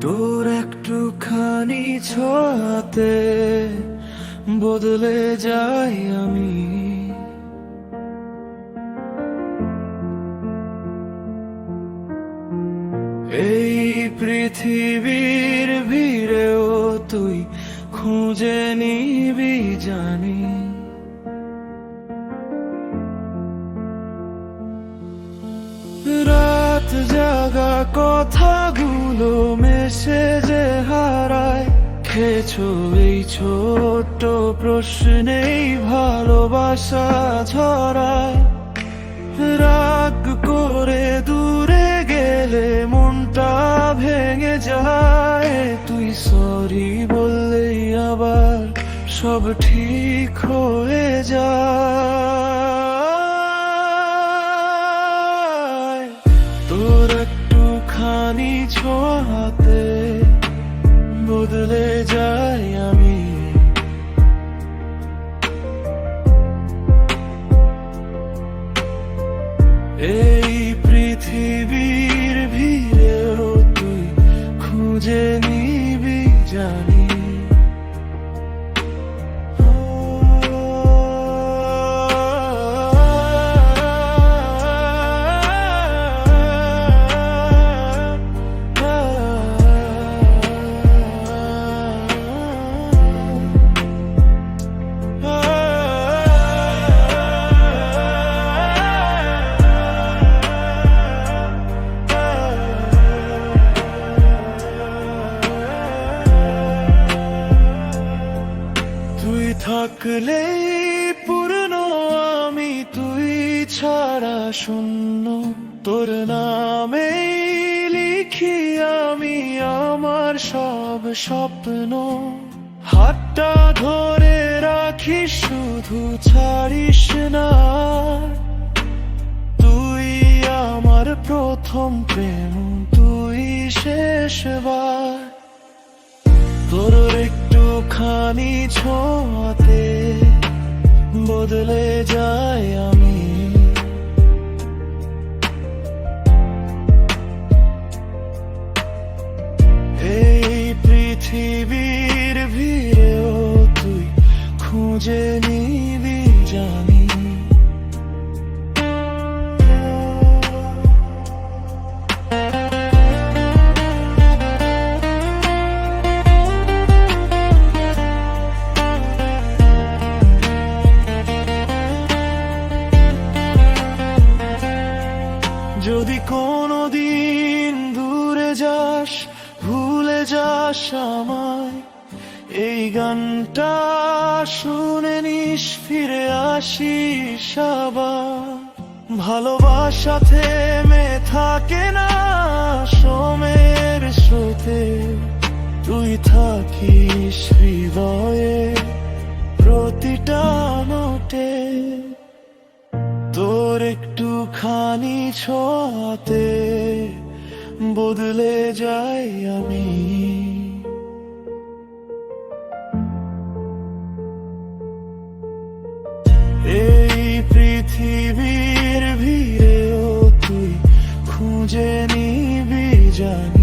তোর একটুখানি ছোঁয়াতে বদলে যাই আমি। এই পৃথিবীর ভিড়েও তুই খুঁজে নিবি জানি। রাত জাগা কথাগুলো মেসেজে হারায়, খেছো এই ছোট্ট প্রশ্নেই ভালোবাসা ছড়ায়। রাগ করে দূরে গেলে মনটা ভেঙে যায়, তুই সরি বললেই আবার সব ঠিক হয়ে যায়। তোর একটুখানি ছোঁয়াতে বদলে যাই আমি। এই পৃথিবীর ভিড়েও তুই খুঁজে নিবি জানি। তুই থাকলেই পূর্ণ আমি, তুই ছাড়া শূন্য। তোর নামেই লিখি আমি আমার সব স্বপ্ন। হাতটা ধরে রাখিস শুধু, ছাড়িস না। তুই আমার প্রথম প্রেম, তুই শেষবার। তোর একটুখানি ছোঁয়াতে বদলে যাই আমি। এই পৃথিবীর ভিড়েও তুই খুঁজে নিবি জানি। যদি কোনোদিন দূরে যাস, ভুলে যাস আমায়, এই গানটা শুনে নিস, ফিরে আসিস আবার। ভালোবাসা থেমে থাকে না সময়ের স্রোতে, তুই থাকিস হৃদয়ে প্রতিটা নোটে। তোর একটুখানি ছোঁয়াতে বদলে যাই আমি। এই পৃথিবীর ভিড়েও তুই খুঁজে নিবি জানি।